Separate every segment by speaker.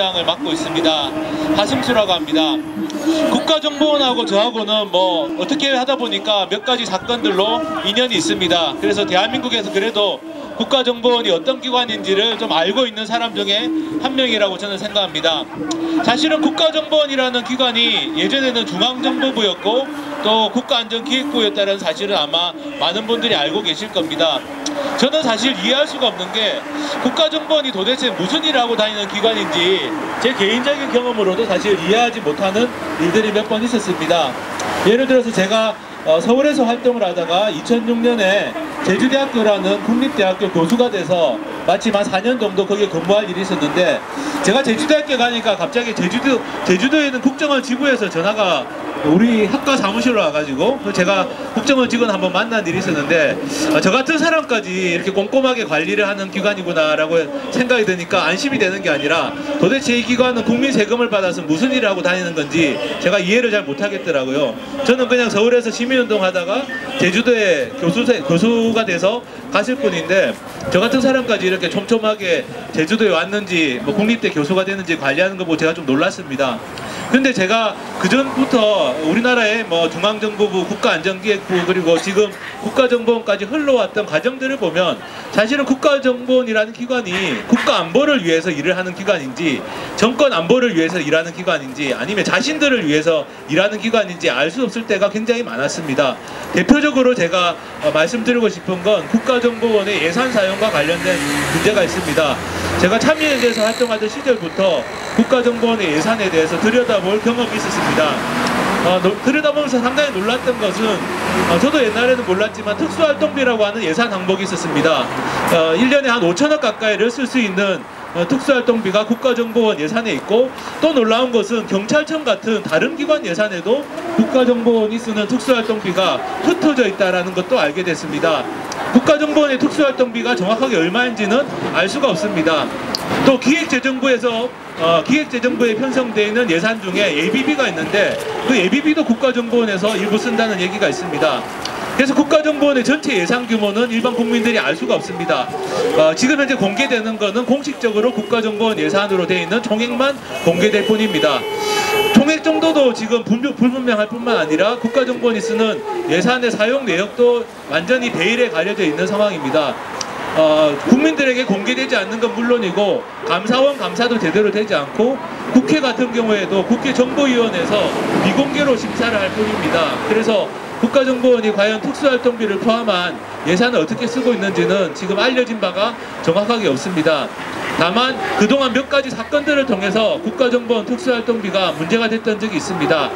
Speaker 1: 장을 맡고 있습니다. 하승수라고 합니다. 국가정보원하고 저하고는 뭐 어떻게 하다 보니까 몇 가지 사건들로 인연이 있습니다. 그래서 대한민국에서 그래도 국가정보원이 어떤 기관인지를 좀 알고 있는 사람 중에 한 명이라고 저는 생각합니다. 사실은 국가정보원이라는 기관이 예전에는 중앙정보부였고 또 국가안전기획부였다는 사실은 아마 많은 분들이 알고 계실 겁니다. 저는 사실 이해할 수가 없는 게 국가정보원이 도대체 무슨 일을 하고 다니는 기관인지 제 개인적인 경험으로도 사실 이해하지 못하는 일들이 몇 번 있었습니다. 예를 들어서 제가 서울에서 활동을 하다가 2006년에 제주대학교라는 국립대학교 교수가 돼서 마침 한 4년 정도 거기에 근무할 일이 있었는데, 제가 제주대학교 가니까 갑자기 제주도에 있는 국정원 지부에서 전화가 우리 학과 사무실로 와가지고 제가 국정원 직원 한번 만난 일이 있었는데, 저 같은 사람까지 이렇게 꼼꼼하게 관리를 하는 기관이구나 라고 생각이 드니까 안심이 되는 게 아니라 도대체 이 기관은 국민 세금을 받아서 무슨 일을 하고 다니는 건지 제가 이해를 잘 못하겠더라고요. 저는 그냥 서울에서 시민운동 하다가 제주도에 교수가 돼서 갔을 뿐인데, 저 같은 사람까지 이렇게 촘촘하게 제주도에 왔는지 뭐 국립대 교수가 됐는지 관리하는 거 보고 제가 좀 놀랐습니다. 근데 제가 그전부터 우리나라의 뭐 중앙정보부, 국가안전기획부, 그리고 지금 국가정보원까지 흘러왔던 과정들을 보면 사실은 국가정보원이라는 기관이 국가안보를 위해서 일을 하는 기관인지, 정권 안보를 위해서 일하는 기관인지, 아니면 자신들을 위해서 일하는 기관인지 알 수 없을 때가 굉장히 많았습니다. 대표적으로 제가 말씀드리고 싶은 건 국가정보원의 예산 사용과 관련된 문제가 있습니다. 제가 참여연대에서 활동하던 시절부터 국가정보원의 예산에 대해서 들여다볼 경험이 있었습니다. 들여다보면서 상당히 놀랐던 것은, 저도 옛날에는 몰랐지만 특수활동비라고 하는 예산 항목이 있었습니다. 1년에 한 5천억 가까이를 쓸 수 있는 특수활동비가 국가정보원 예산에 있고, 또 놀라운 것은 경찰청 같은 다른 기관 예산에도 국가정보원이 쓰는 특수활동비가 흩어져 있다는 것도 알게 됐습니다. 국가정보원의 특수활동비가 정확하게 얼마인지는 알 수가 없습니다. 또 기획재정부에 편성되어 있는 예산 중에 예비비가 있는데, 그 예비비도 국가정보원에서 일부 쓴다는 얘기가 있습니다. 그래서 국가정보원의 전체 예산 규모는 일반 국민들이 알 수가 없습니다. 지금 현재 공개되는 것은 공식적으로 국가정보원 예산으로 되어 있는 총액만 공개될 뿐입니다. 총액 정도도 지금 불분명할 뿐만 아니라 국가정보원이 쓰는 예산의 사용 내역도 완전히 베일에 가려져 있는 상황입니다. 국민들에게 공개되지 않는 건 물론이고, 감사원 감사도 제대로 되지 않고, 국회 같은 경우에도 국회 정보위원회에서 미공개로 심사를 할 뿐입니다. 그래서 국가정보원이 과연 특수활동비를 포함한 예산을 어떻게 쓰고 있는지는 지금 알려진 바가 정확하게 없습니다. 다만 그동안 몇 가지 사건들을 통해서 국가정보원 특수활동비가 문제가 됐던 적이 있습니다.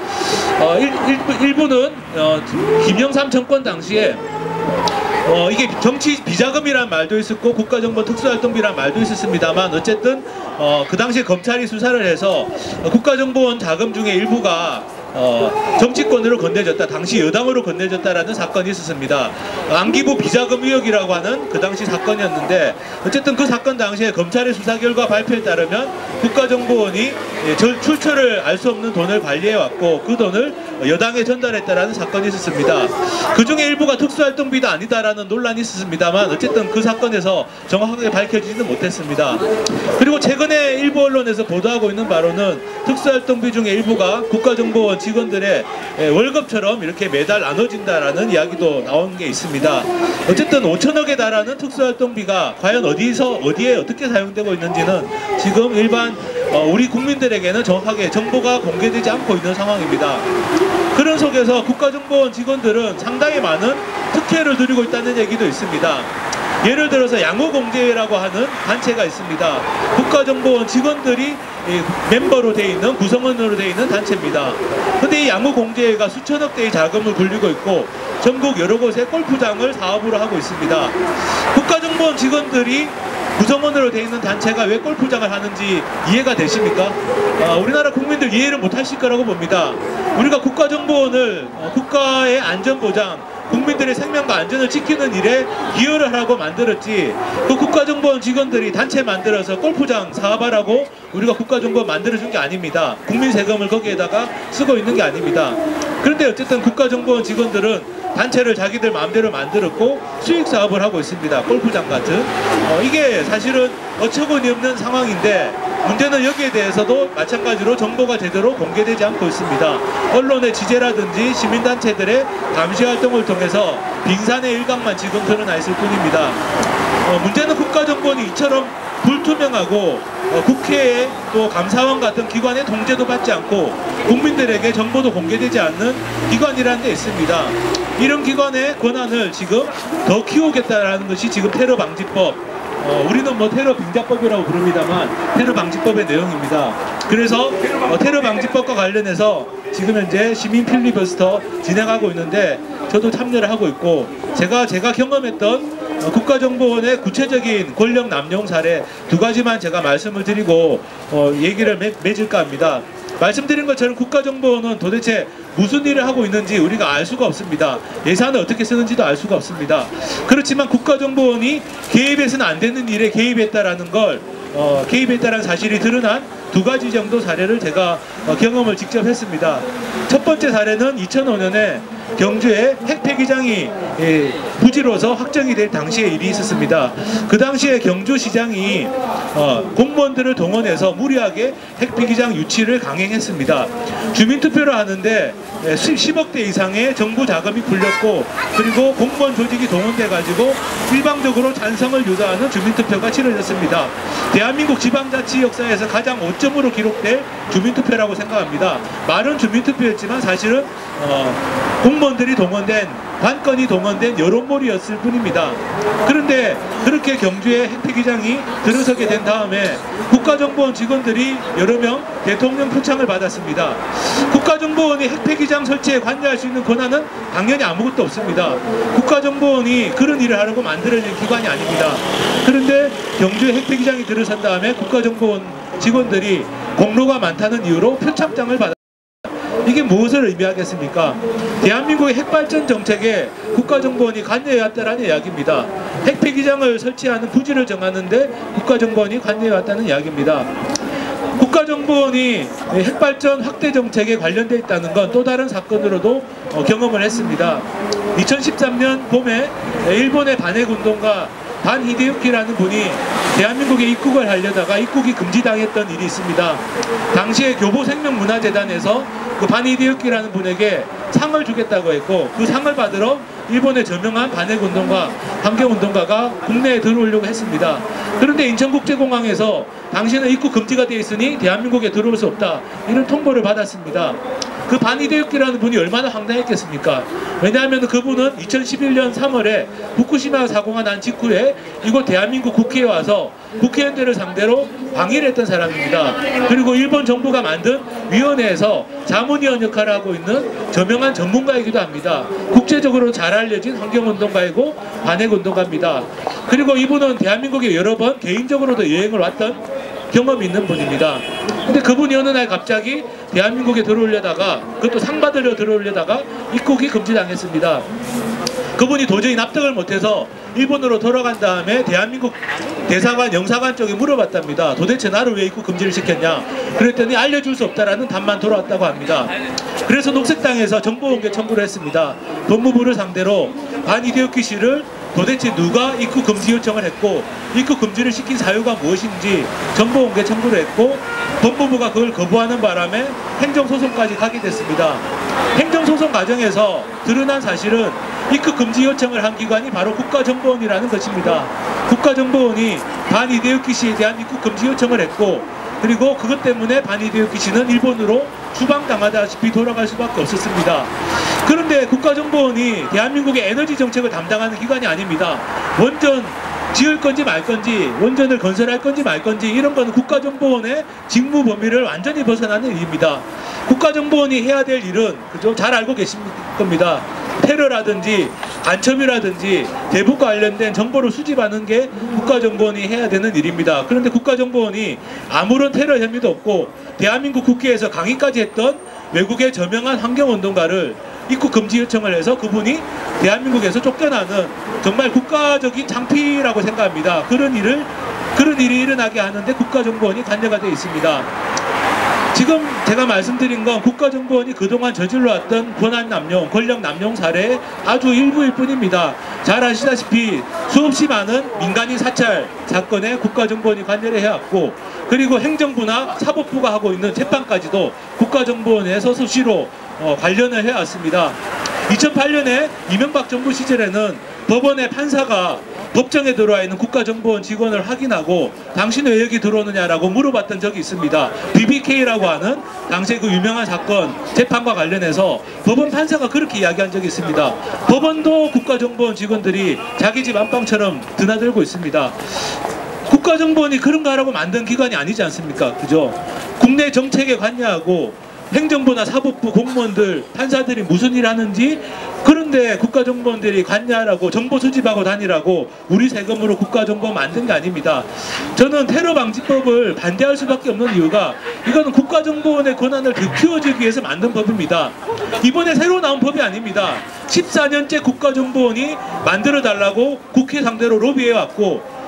Speaker 1: 일부는 김영삼 정권 당시에 이게 정치 비자금이란 말도 있었고 국가정보 특수활동비란 말도 있었습니다만, 어쨌든 그 당시에 검찰이 수사를 해서 국가정보원 자금 중에 일부가 정치권으로 건네졌다, 당시 여당으로 건네졌다라는 사건이 있었습니다. 안기부 비자금 의혹이라고 하는 그 당시 사건이었는데, 어쨌든 그 사건 당시에 검찰의 수사 결과 발표에 따르면 국가정보원이 출처를 알 수 없는 돈을 관리해왔고 그 돈을 여당에 전달했다라는 사건이 있었습니다. 그 중에 일부가 특수활동비도 아니다라는 논란이 있었습니다만, 어쨌든 그 사건에서 정확하게 밝혀지지는 못했습니다. 그리고 최근에 일부 언론에서 보도하고 있는 바로는 특수활동비 중에 일부가 국가정보원 직원들의 월급처럼 이렇게 매달 나눠진다라는 이야기도 나온 게 있습니다. 어쨌든 5천억에 달하는 특수활동비가 과연 어디에 어떻게 사용되고 있는지는 지금 일반 우리 국민들에게는 정확하게 정보가 공개되지 않고 있는 상황입니다. 그런 속에서 국가정보원 직원들은 상당히 많은 특혜를 누리고 있다는 얘기도 있습니다. 예를 들어서 양호공제회라고 하는 단체가 있습니다. 국가정보원 직원들이 멤버로 되어 있는, 구성원으로 되어 있는 단체입니다. 근데 이 양호공제회가 수천억 대의 자금을 굴리고 있고 전국 여러 곳에 골프장을 사업으로 하고 있습니다. 국가정보원 직원들이 구성원으로 되어 있는 단체가 왜 골프장을 하는지 이해가 되십니까? 우리나라 국민들 이해를 못하실 거라고 봅니다. 우리가 국가정보원을 국가의 안전보장, 국민들의 생명과 안전을 지키는 일에 기여를 하라고 만들었지, 그 국가정보원 직원들이 단체 만들어서 골프장 사업하라고 우리가 국가정보원 만들어준 게 아닙니다. 국민 세금을 거기에다가 쓰고 있는 게 아닙니다. 그런데 어쨌든 국가정보원 직원들은 단체를 자기들 마음대로 만들었고 수익 사업을 하고 있습니다. 골프장 같은. 이게 사실은 어처구니 없는 상황인데, 문제는 여기에 대해서도 마찬가지로 정보가 제대로 공개되지 않고 있습니다. 언론의 지재라든지 시민단체들의 감시활동을 통해서 빙산의 일각만 지금 드러나 있을 뿐입니다. 문제는 국가정보원이 이처럼 불투명하고 국회에 또 감사원 같은 기관의 통제도 받지 않고 국민들에게 정보도 공개되지 않는 기관이라는 데 있습니다. 이런 기관의 권한을 지금 더 키우겠다라는 것이 지금 테러방지법, 우리는 뭐 테러빙자법이라고 부릅니다만 테러방지법의 내용입니다. 그래서 테러방지법과 관련해서 지금 현재 시민 필리버스터 진행하고 있는데 저도 참여를 하고 있고 제가 경험했던 국가정보원의 구체적인 권력 남용 사례 두 가지만 제가 말씀을 드리고 얘기를 맺을까 합니다. 말씀드린 것처럼 국가정보원은 도대체 무슨 일을 하고 있는지 우리가 알 수가 없습니다. 예산을 어떻게 쓰는지도 알 수가 없습니다. 그렇지만 국가정보원이 개입해서는 안 되는 일에 개입했다라는 걸 개입했다는 사실이 드러난 두 가지 정도 사례를 제가 경험을 직접 했습니다. 첫 번째 사례는 2005년에 경주에 핵폐기장이 부지로서 확정이 될 당시에 일이 있었습니다. 그 당시에 경주시장이 공무원들을 동원해서 무리하게 핵폐기장 유치를 강행했습니다. 주민투표를 하는데 10억대 이상의 정부 자금이 풀렸고 그리고 공무원 조직이 동원돼 가지고 일방적으로 찬성을 유도하는 주민투표가 치러졌습니다. 대한민국 지방자치 역사에서 가장 5점으로 기록될 주민투표라고 생각합니다. 말은 주민투표였지만 사실은 공무원들이 동원된 관건이 동원된 여론몰이였을 뿐입니다. 그런데 그렇게 경주에 핵폐기장이 들어서게 된 다음에 국가정보원 직원들이 여러 명 대통령 표창을 받았습니다. 국가정보원이 핵폐기장 설치에 관여할 수 있는 권한은 당연히 아무것도 없습니다. 국가정보원이 그런 일을 하려고 만들어진 기관이 아닙니다. 그런데 경주에 핵폐기장이 들어선 다음에 국가정보원 직원들이 공로가 많다는 이유로 표창장을 받았습니다. 이게 무엇을 의미하겠습니까? 대한민국의 핵발전 정책에 국가정보원이 관여해왔다는 이야기입니다. 핵폐기장을 설치하는 부지를 정하는데 국가정보원이 관여해왔다는 이야기입니다. 국가정보원이 핵발전 확대 정책에 관련되어 있다는 건 또 다른 사건으로도 경험을 했습니다. 2013년 봄에 일본의 반핵운동가 반 히데유키라는 분이 대한민국에 입국을 하려다가 입국이 금지당했던 일이 있습니다. 당시에 교보생명문화재단에서 그 반 히데유키라는 분에게 상을 주겠다고 했고 그 상을 받으러 일본의 저명한 반핵운동가, 환경운동가가 국내에 들어오려고 했습니다. 그런데 인천국제공항에서 당신은 입국 금지가 되어 있으니 대한민국에 들어올 수 없다, 이런 통보를 받았습니다. 그 반 히데유키라는 분이 얼마나 황당했겠습니까? 왜냐하면 그분은 2011년 3월에 후쿠시마 사고가 난 직후에 이곳 대한민국 국회에 와서 국회의원들을 상대로 항의를 했던 사람입니다. 그리고 일본 정부가 만든 위원회에서 자문위원 역할을 하고 있는 저명한 전문가이기도 합니다. 국제적으로 잘 알려진 환경운동가이고 반핵운동가입니다. 그리고 이분은 대한민국에 여러 번 개인적으로도 여행을 왔던 경험이 있는 분입니다. 근데 그분이 어느 날 갑자기 대한민국에 들어오려다가, 그것도 상 받으려 들어오려다가 입국이 금지당했습니다. 그분이 도저히 납득을 못해서 일본으로 돌아간 다음에 대한민국 대사관, 영사관 쪽에 물어봤답니다. 도대체 나를 왜 입국 금지를 시켰냐? 그랬더니 알려줄 수 없다라는 답만 돌아왔다고 합니다. 그래서 녹색당에서 정보공개 청구를 했습니다. 법무부를 상대로 반 히데유키 씨를 도대체 누가 입국 금지 요청을 했고 입국 금지를 시킨 사유가 무엇인지 정보공개 청구를 했고 법무부가 그걸 거부하는 바람에 행정소송까지 가게 됐습니다. 행정소송 과정에서 드러난 사실은 입국 금지 요청을 한 기관이 바로 국가정보원이라는 것입니다. 국가정보원이 반 히데유키 씨에 대한 입국 금지 요청을 했고 그리고 그것 때문에 반 히데유키 씨는 일본으로 추방당하다시피 돌아갈 수밖에 없었습니다. 그런데 국가정보원이 대한민국의 에너지 정책을 담당하는 기관이 아닙니다. 원전 지을 건지 말 건지, 원전을 건설할 건지 말 건지, 이런 거는 국가정보원의 직무 범위를 완전히 벗어나는 일입니다. 국가정보원이 해야 될 일은 그죠? 잘 알고 계실 겁니다. 테러라든지 간첩이라든지 대북과 관련된 정보를 수집하는 게 국가정보원이 해야 되는 일입니다. 그런데 국가정보원이 아무런 테러 혐의도 없고 대한민국 국회에서 강의까지 했던 외국의 저명한 환경운동가를 입국 금지 요청을 해서 그분이 대한민국에서 쫓겨나는 정말 국가적인 창피라고 생각합니다. 그런 일이 일어나게 하는데 국가정보원이 관여가 되어 있습니다. 지금 제가 말씀드린 건 국가정보원이 그동안 저질러왔던 권한 남용, 권력 남용 사례의 아주 일부일 뿐입니다. 잘 아시다시피 수없이 많은 민간인 사찰 사건에 국가정보원이 관여를 해왔고 그리고 행정부나 사법부가 하고 있는 재판까지도 국가정보원에서 수시로 관련을 해왔습니다. 2008년에 이명박 정부 시절에는 법원의 판사가 법정에 들어와 있는 국가정보원 직원을 확인하고 당신은 왜 여기 들어오느냐라고 물어봤던 적이 있습니다. BBK라고 하는 당시에 그 유명한 사건 재판과 관련해서 법원 판사가 그렇게 이야기한 적이 있습니다. 법원도 국가정보원 직원들이 자기 집 안방처럼 드나들고 있습니다. 국가정보원이 그런가 하라고 만든 기관이 아니지 않습니까? 그죠? 국내 정책에 관여하고 행정부나 사법부 공무원들, 판사들이 무슨 일 하는지, 그런데 국가정보원들이 관여하라고 정보 수집하고 다니라고 우리 세금으로 국가정보 만든 게 아닙니다. 저는 테러방지법을 반대할 수밖에 없는 이유가 이거는 국가정보원의 권한을 더 키워주기 위해서 만든 법입니다. 이번에 새로 나온 법이 아닙니다. 14년째 국가정보원이 만들어달라고 국회 상대로 로비해왔고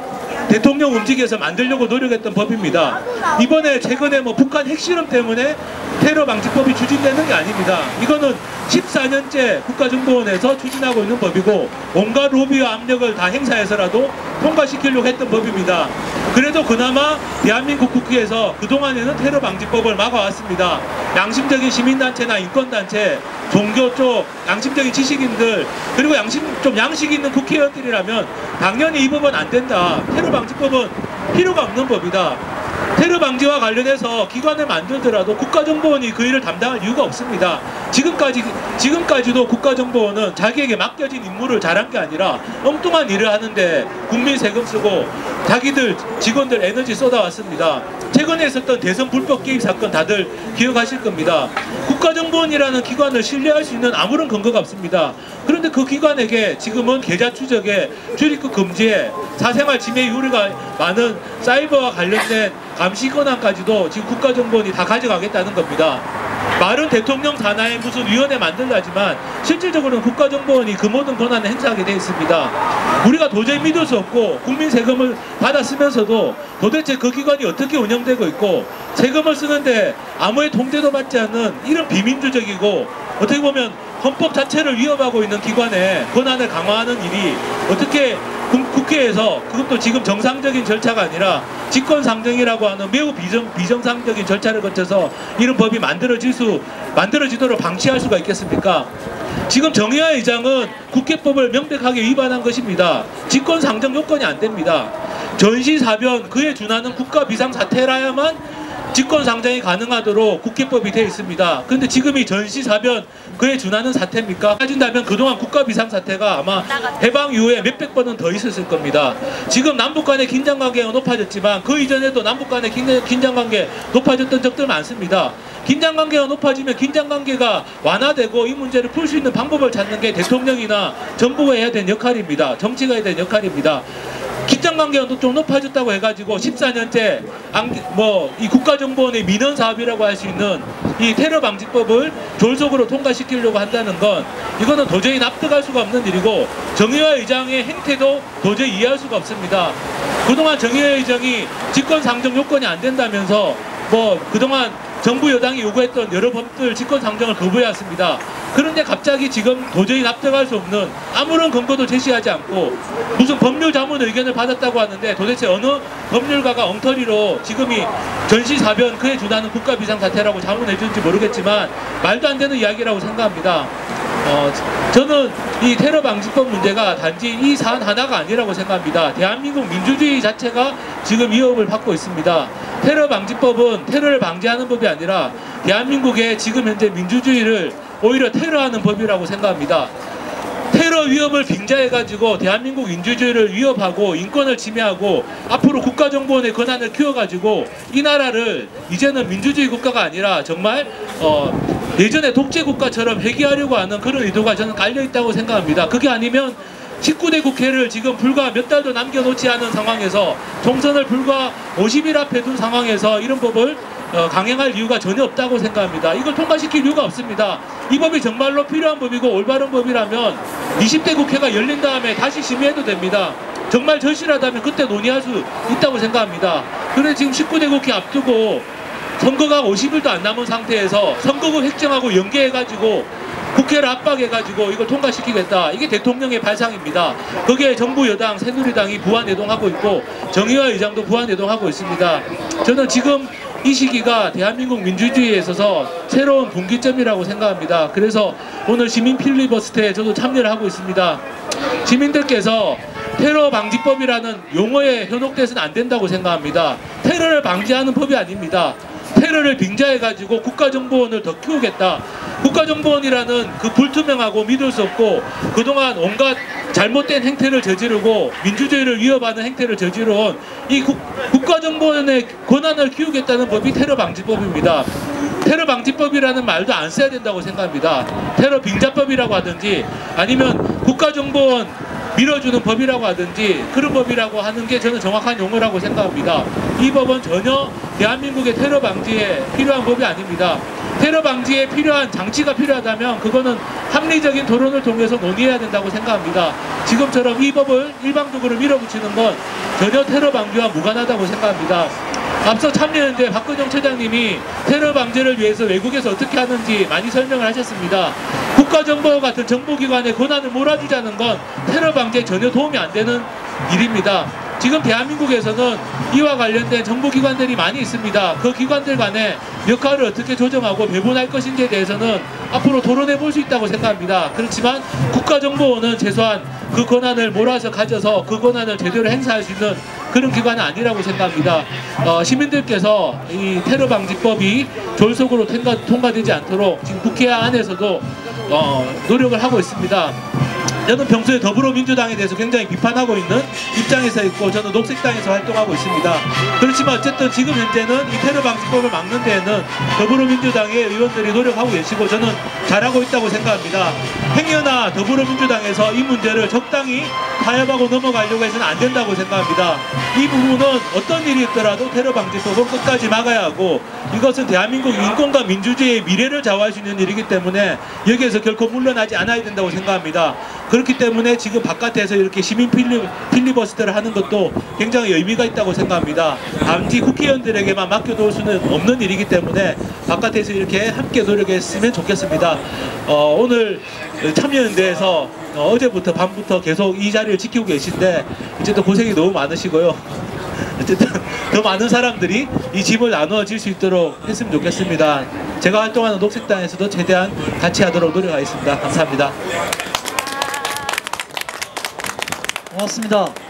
Speaker 1: 대통령 움직여서 만들려고 노력했던 법입니다. 이번에 최근에 북한 핵실험 때문에 테러방지법이 추진되는 게 아닙니다. 이거는 14년째 국가정보원에서 추진하고 있는 법이고 온갖 로비와 압력을 다 행사해서라도 통과시키려고 했던 법입니다. 그래도 그나마 대한민국 국회에서 그동안에는 테러방지법을 막아왔습니다. 양심적인 시민단체나 인권단체, 종교 쪽 양심적인 지식인들, 그리고 좀 양식 있는 국회의원들이라면 당연히 이 법은 안 된다. 테러방지법은 필요가 없는 법이다. 테러 방지와 관련해서 기관을 만들더라도 국가정보원이 그 일을 담당할 이유가 없습니다. 지금까지도 국가정보원은 자기에게 맡겨진 임무를 잘한 게 아니라 엉뚱한 일을 하는데 국민 세금 쓰고 자기들 직원들 에너지 쏟아왔습니다. 최근에 있었던 대선 불법 개입 사건 다들 기억하실 겁니다. 국가정보원이라는 기관을 신뢰할 수 있는 아무런 근거가 없습니다. 그런데 그 기관에게 지금은 계좌 추적에 출입국 금지에 사생활 침해 우려가 많은 사이버와 관련된 감시 권한까지도 지금 국가정보원이 다 가져가겠다는 겁니다. 말은 대통령 산하에 무슨 위원회 만들라지만 실질적으로는 국가정보원이 그 모든 권한을 행사하게 되어 있습니다. 우리가 도저히 믿을 수 없고 국민 세금을 받아 쓰면서도 도대체 그 기관이 어떻게 운영되고 있고 세금을 쓰는데 아무의 통제도 받지 않는 이런 비민주적이고 어떻게 보면 헌법 자체를 위협하고 있는 기관의 권한을 강화하는 일이 어떻게 국회에서, 그것도 지금 정상적인 절차가 아니라 직권상정이라고 하는 매우 비정상적인 절차를 거쳐서 이런 법이 만들어지도록 방치할 수가 있겠습니까? 지금 정의화 의장은 국회법을 명백하게 위반한 것입니다. 직권상정 요건이 안 됩니다. 전시사변, 그에 준하는 국가 비상사태라야만 직권상정이 가능하도록 국회법이 되어 있습니다. 그런데 지금 이 전시사변, 그에 준하는 사태입니까? 따진다면 그동안 국가 비상사태가 아마 해방 이후에 몇백 번은 더 있었을 겁니다. 지금 남북 간의 긴장관계가 높아졌지만 그 이전에도 남북 간의 긴장관계 높아졌던 적들 많습니다. 긴장관계가 높아지면 긴장관계가 완화되고 이 문제를 풀 수 있는 방법을 찾는 게 대통령이나 정부가 해야 되는 역할입니다. 정치가 해야 되는 역할입니다. 긴장관계가 좀 높아졌다고 해가지고 14년째 이 국가정보원의 민원사업이라고 할 수 있는 이 테러방지법을 졸속으로 통과시키려고 한다는 건 이거는 도저히 납득할 수가 없는 일이고 정의화 의장의 행태도 도저히 이해할 수가 없습니다. 그동안 정의화 의장이 직권상정 요건이 안 된다면서 그동안 정부 여당이 요구했던 여러 법들 직권상정을 거부해왔습니다. 그런데 갑자기 지금 도저히 납득할 수 없는 아무런 근거도 제시하지 않고 무슨 법률 자문 의견을 받았다고 하는데 도대체 어느 법률가가 엉터리로 지금이 전시사변 그에 준하는 국가 비상사태라고 자문해 주는지 모르겠지만 말도 안 되는 이야기라고 생각합니다. 저는 이 테러방지법 문제가 단지 이 사안 하나가 아니라고 생각합니다. 대한민국 민주주의 자체가 지금 위협을 받고 있습니다. 테러방지법은 테러를 방지하는 법이 아니라 대한민국의 지금 현재 민주주의를 오히려 테러하는 법이라고 생각합니다. 테러 위협을 빙자해가지고 대한민국 민주주의를 위협하고 인권을 침해하고 앞으로 국가정보원의 권한을 키워가지고 이 나라를 이제는 민주주의 국가가 아니라 정말 예전에 독재국가처럼 회귀하려고 하는 그런 의도가 저는 깔려있다고 생각합니다. 그게 아니면 19대 국회를 지금 불과 몇 달도 남겨놓지 않은 상황에서 총선을 불과 50일 앞에 둔 상황에서 이런 법을 강행할 이유가 전혀 없다고 생각합니다. 이걸 통과시킬 이유가 없습니다. 이 법이 정말로 필요한 법이고 올바른 법이라면 20대 국회가 열린 다음에 다시 심의해도 됩니다. 정말 절실하다면 그때 논의할 수 있다고 생각합니다. 그런데 지금 19대 국회 앞두고 선거가 50일도 안 남은 상태에서 선거구 획정하고 연계해가지고 국회를 압박해가지고 이걸 통과시키겠다. 이게 대통령의 발상입니다. 거기에 정부 여당 새누리당이 부안내동하고 있고 정의화 의장도 부안내동하고 있습니다. 저는 지금 이 시기가 대한민국 민주주의에 있어서 새로운 분기점이라고 생각합니다. 그래서 오늘 시민 필리버스터에 저도 참여를 하고 있습니다. 시민들께서 테러 방지법이라는 용어에 현혹돼서는 안 된다고 생각합니다. 테러를 방지하는 법이 아닙니다. 테러를 빙자해가지고 국가정보원을 더 키우겠다. 국가정보원이라는 그 불투명하고 믿을 수 없고 그동안 온갖 잘못된 행태를 저지르고 민주주의를 위협하는 행태를 저지르온 이 국가정보원의 권한을 키우겠다는 법이 테러방지법입니다. 테러방지법이라는 말도 안 써야 된다고 생각합니다. 테러빙자법이라고 하든지 아니면 국가정보원 밀어주는 법이라고 하든지 그런 법이라고 하는 게 저는 정확한 용어라고 생각합니다. 이 법은 전혀 대한민국의 테러 방지에 필요한 법이 아닙니다. 테러 방지에 필요한 장치가 필요하다면 그거는 합리적인 토론을 통해서 논의해야 된다고 생각합니다. 지금처럼 이 법을 일방적으로 밀어붙이는 건 전혀 테러 방지와 무관하다고 생각합니다. 앞서 참여연대 박근영 처장님이 테러 방지를 위해서 외국에서 어떻게 하는지 많이 설명을 하셨습니다. 국가정보 같은 정보기관의 권한을 몰아주자는 건 테러 방지에 전혀 도움이 안 되는 일입니다. 지금 대한민국에서는 이와 관련된 정보기관들이 많이 있습니다. 그 기관들 간의 역할을 어떻게 조정하고 배분할 것인지에 대해서는 앞으로 토론해 볼 수 있다고 생각합니다. 그렇지만 국가정보원은 최소한 그 권한을 몰아서 가져서 그 권한을 제대로 행사할 수 있는 그런 기관은 아니라고 생각합니다. 시민들께서 이 테러방지법이 졸속으로 통과되지 않도록 지금 국회 안에서도 노력을 하고 있습니다. 저는 평소에 더불어민주당에 대해서 굉장히 비판하고 있는 입장에서 있고 저는 녹색당에서 활동하고 있습니다. 그렇지만 어쨌든 지금 현재는 이 테러방지법을 막는 데에는 더불어민주당의 의원들이 노력하고 계시고 저는 잘하고 있다고 생각합니다. 행여나 더불어민주당에서 이 문제를 적당히 타협하고 넘어가려고 해서는 안 된다고 생각합니다. 이 부분은 어떤 일이 있더라도 테러방지법은 끝까지 막아야 하고 이것은 대한민국 인권과 민주주의의 미래를 좌우할 수 있는 일이기 때문에 여기에서 결코 물러나지 않아야 된다고 생각합니다. 그렇기 때문에 지금 바깥에서 이렇게 시민 필리버스터를 하는 것도 굉장히 의미가 있다고 생각합니다. 단지 국회의원들에게만 맡겨놓을 수는 없는 일이기 때문에 바깥에서 이렇게 함께 노력했으면 좋겠습니다. 오늘 참여연대에서 어제부터 밤부터 계속 이 자리를 지키고 계신데 어쨌든 고생이 너무 많으시고요. 어쨌든 더 많은 사람들이 이 짐을 나누어질 수 있도록 했으면 좋겠습니다. 제가 활동하는 녹색당에서도 최대한 같이 하도록 노력하겠습니다. 감사합니다.
Speaker 2: 고맙습니다.